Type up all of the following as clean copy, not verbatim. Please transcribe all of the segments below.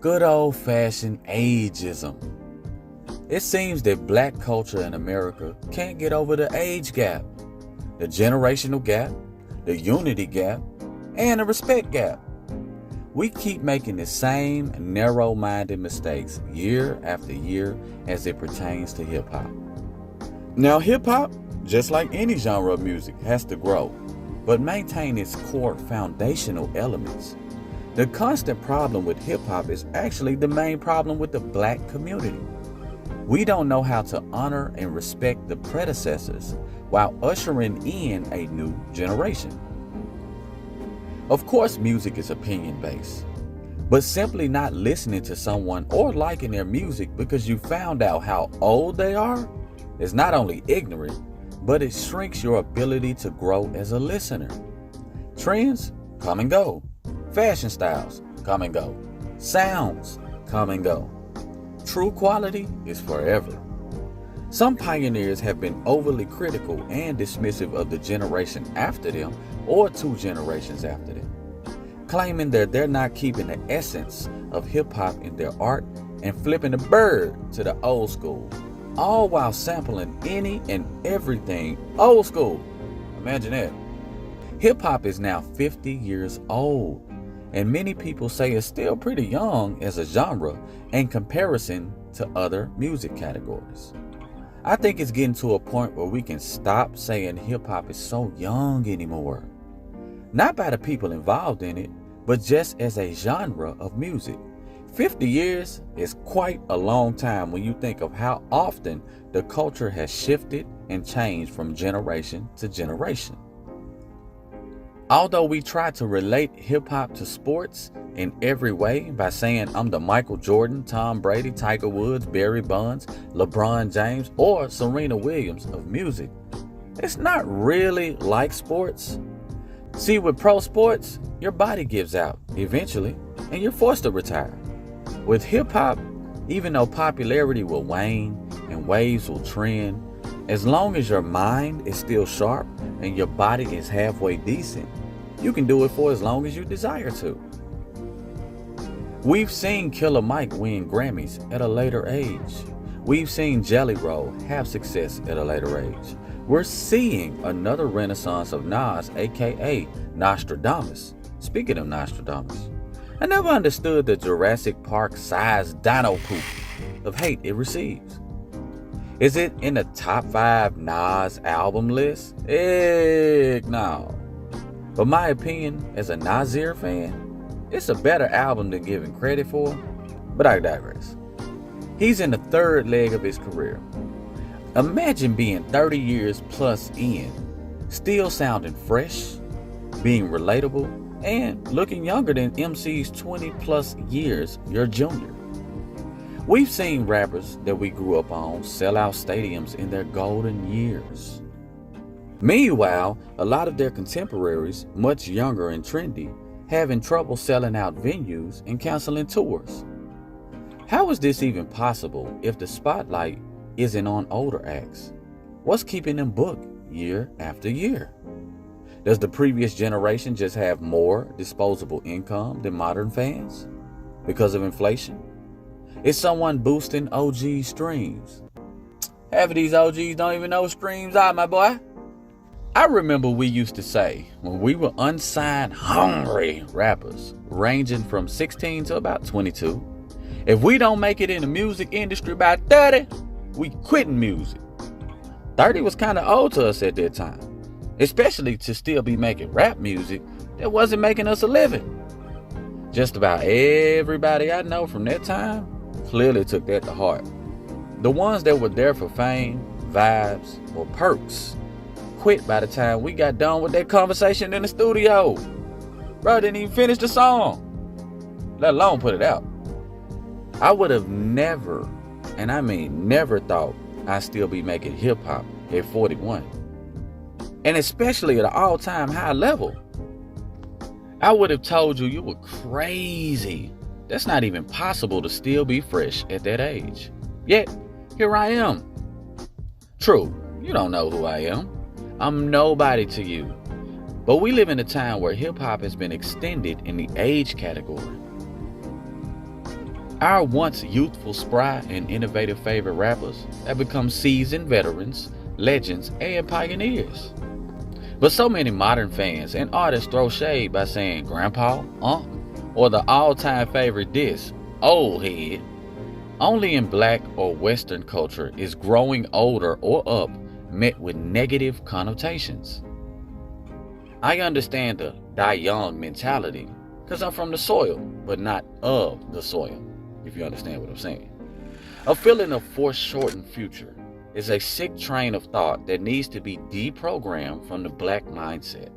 Good old-fashioned ageism. It seems that black culture in America can't get over the age gap, the generational gap, the unity gap, and the respect gap. We keep making the same narrow-minded mistakes year after year as it pertains to hip-hop. Now, hip-hop, just like any genre of music, has to grow, but maintain its core foundational elements. The constant problem with hip-hop is actually the main problem with the black community. We don't know how to honor and respect the predecessors while ushering in a new generation. Of course, music is opinion-based, but simply not listening to someone or liking their music because you found out how old they are is not only ignorant, but it shrinks your ability to grow as a listener. Trends come and go. Fashion styles come and go. Sounds come and go. True quality is forever. Some pioneers have been overly critical and dismissive of the generation after them or 2 generations after them, claiming that they're not keeping the essence of hip-hop in their art and flipping the bird to the old school, all while sampling any and everything old school. Imagine that. Hip-hop is now 50 years old, and many people say it's still pretty young as a genre in comparison to other music categories. I think it's getting to a point where we can stop saying hip-hop is so young anymore. Not by the people involved in it, but just as a genre of music. 50 years is quite a long time when you think of how often the culture has shifted and changed from generation to generation. Although we try to relate hip-hop to sports in every way by saying I'm the Michael Jordan, Tom Brady, Tiger Woods, Barry Bonds, LeBron James, or Serena Williams of music, it's not really like sports. See, with pro sports, your body gives out eventually and you're forced to retire. With hip-hop, even though popularity will wane and waves will trend, as long as your mind is still sharp and your body is halfway decent, you can do it for as long as you desire to. We've seen Killer Mike win Grammys at a later age. We've seen Jelly Roll have success at a later age. We're seeing another renaissance of Nas, aka Nostradamus. Speaking of Nostradamus, I never understood the Jurassic Park-sized dino poop of hate it receives. Is it in the top 5 Nas album list? Heck no. But my opinion as a Nasir fan, it's a better album than given credit for, but I digress. He's in the 3rd leg of his career. Imagine being 30 years plus in, still sounding fresh, being relatable, and looking younger than MC's 20 plus years your junior. We've seen rappers that we grew up on sell out stadiums in their golden years. Meanwhile, a lot of their contemporaries, much younger and trendy, having trouble selling out venues and canceling tours. How is this even possible if the spotlight isn't on older acts? What's keeping them booked year after year? Does the previous generation just have more disposable income than modern fans because of inflation? Is someone boosting OG streams? Half of these OGs don't even know what streams are, my boy. I remember we used to say when we were unsigned hungry rappers ranging from 16 to about 22, if we don't make it in the music industry by 30, we quitting music. 30 was kind of old to us at that time, especially to still be making rap music that wasn't making us a living. Just about everybody I know from that time clearly took that to heart. The ones that were there for fame, vibes, or perks quit by the time we got done with that conversation in the studio. Bro, didn't even finish the song, let alone put it out. I would have never, and I mean never, thought I'd still be making hip-hop at 41. And especially at an all-time high level. I would have told you were crazy. That's not even possible to still be fresh at that age. Yet, here I am. True, you don't know who I am. I'm nobody to you. But we live in a time where hip-hop has been extended in the age category. Our once youthful, spry, and innovative favorite rappers have become seasoned veterans, legends, and pioneers. But so many modern fans and artists throw shade by saying grandpa, unc, or the all-time favorite diss, old head. Only in black or western culture is growing older or up met with negative connotations. I understand the die young mentality because I'm from the soil, but not of the soil, if you understand what I'm saying. A feeling of foreshortened future is a sick train of thought that needs to be deprogrammed from the black mindset.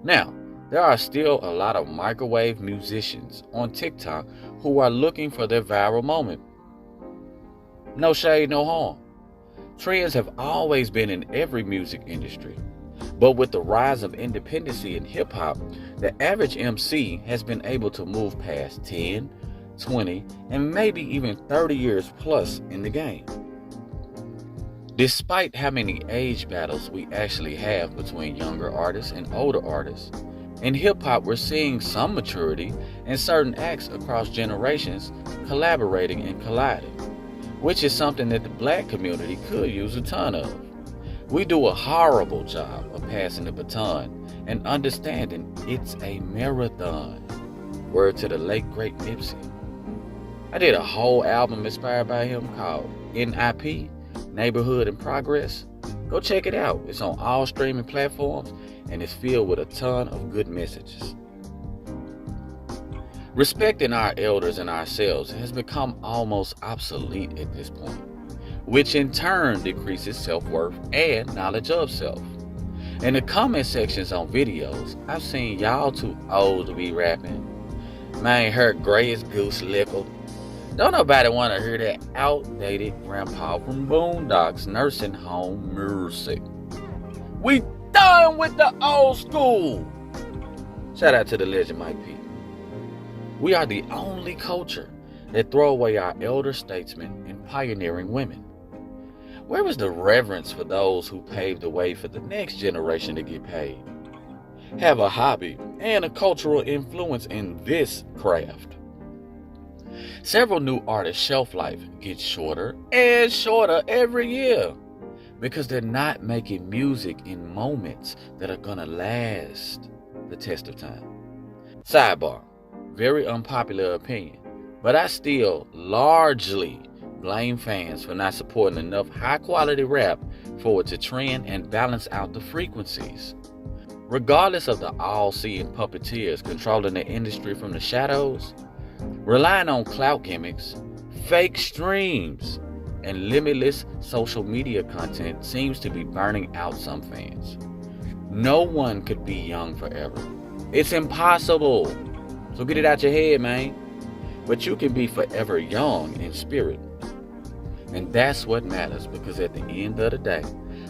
Now, there are still a lot of microwave musicians on TikTok who are looking for their viral moment. No shade, no harm. Trends have always been in every music industry. But with the rise of independency in hip-hop, the average MC has been able to move past 10, 20, and maybe even 30 years plus in the game. Despite how many age battles we actually have between younger artists and older artists, in hip-hop we're seeing some maturity and certain acts across generations collaborating and colliding, which is something that the black community could use a ton of. We do a horrible job of passing the baton and understanding it's a marathon. Word to the late great Nipsey. I did a whole album inspired by him called NIP, Neighborhood in Progress. Go check it out. It's on all streaming platforms and it's filled with a ton of good messages. Respecting our elders and ourselves has become almost obsolete at this point, which in turn decreases self-worth and knowledge of self. In the comment sections on videos, I've seen y'all too old to be rapping. Man, her gray as goose liquor. Don't nobody want to hear that outdated grandpa from Boondocks nursing home music. We done with the old school. Shout out to the legend Mike P. We are the only culture that throw away our elder statesmen and pioneering women. Where was the reverence for those who paved the way for the next generation to get paid, have a hobby, and a cultural influence in this craft? Several new artists' shelf life gets shorter and shorter every year because they're not making music in moments that are gonna last the test of time. Sidebar, very unpopular opinion, but I still largely blame fans for not supporting enough high-quality rap for it to trend and balance out the frequencies. Regardless of the all-seeing puppeteers controlling the industry from the shadows, relying on clout gimmicks, fake streams, and limitless social media content seems to be burning out some fans. No one could be young forever. It's impossible. So get it out your head, man. But you can be forever young in spirit. And that's what matters, because at the end of the day,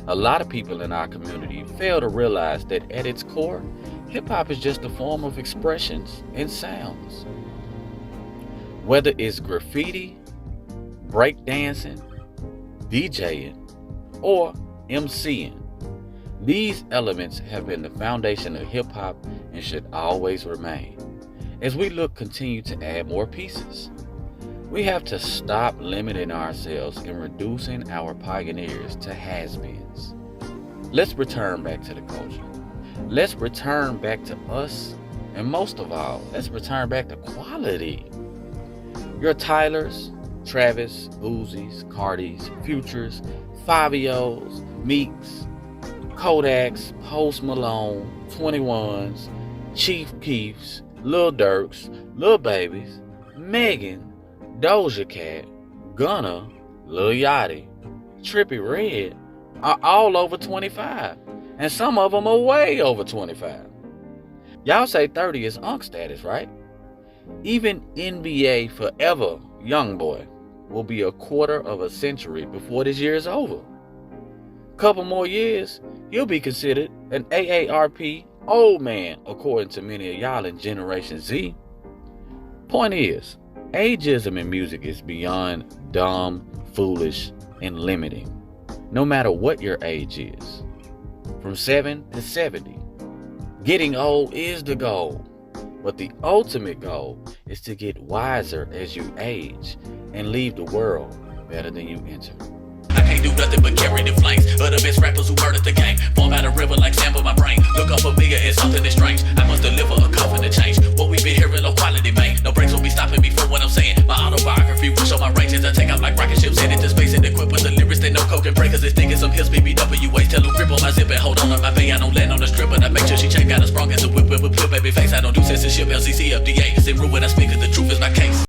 a lot of people in our community fail to realize that at its core, hip-hop is just a form of expressions and sounds. Whether it's graffiti, breakdancing, DJing, or MCing, these elements have been the foundation of hip-hop and should always remain. As we continue to add more pieces, we have to stop limiting ourselves and reducing our pioneers to has-beens. Let's return back to the culture. Let's return back to us, and most of all, let's return back to quality. Your Tylers, Travis, Uzis, Cardis, Futures, Fabios, Meeks, Kodaks, Post Malone, 21s, Chief Keefs, Lil Durks, Lil Babies, Megan, Doja Cat, Gunna, Lil Yachty, Trippie Redd are all over 25, and some of them are way over 25. Y'all say 30 is unk status, right? Even NBA forever Youngboy will be a quarter of a century before this year is over. Couple more years, he'll be considered an AARP old man, according to many of y'all in Generation Z. Point is, ageism in music is beyond dumb, foolish, and limiting, no matter what your age is. From 7 to 70, Getting old is the goal, but the ultimate goal is to get wiser as you age and leave the world better than you entered. I can't do nothing but carry the flames of the best rappers who murdered the game. Form out a river like sand for my brain. Look up for bigger and something that's strange. I must deliver a coffin to change what we've been hearing, low quality, man. No breaks will be stopping me from what I'm saying. My autobiography will show my ranges. I take out like rocket ships headed to space and equipped with the lyrics that no coke can break. Cause it's thinking some hits, BBWAs. Tell them grip on my zip and hold on my bay. I don't land on the strip, but I make sure she check out a sprung as a whip with baby face. I don't do censorship, LCC, FDA. Say rude when I speak, cause the truth is my case.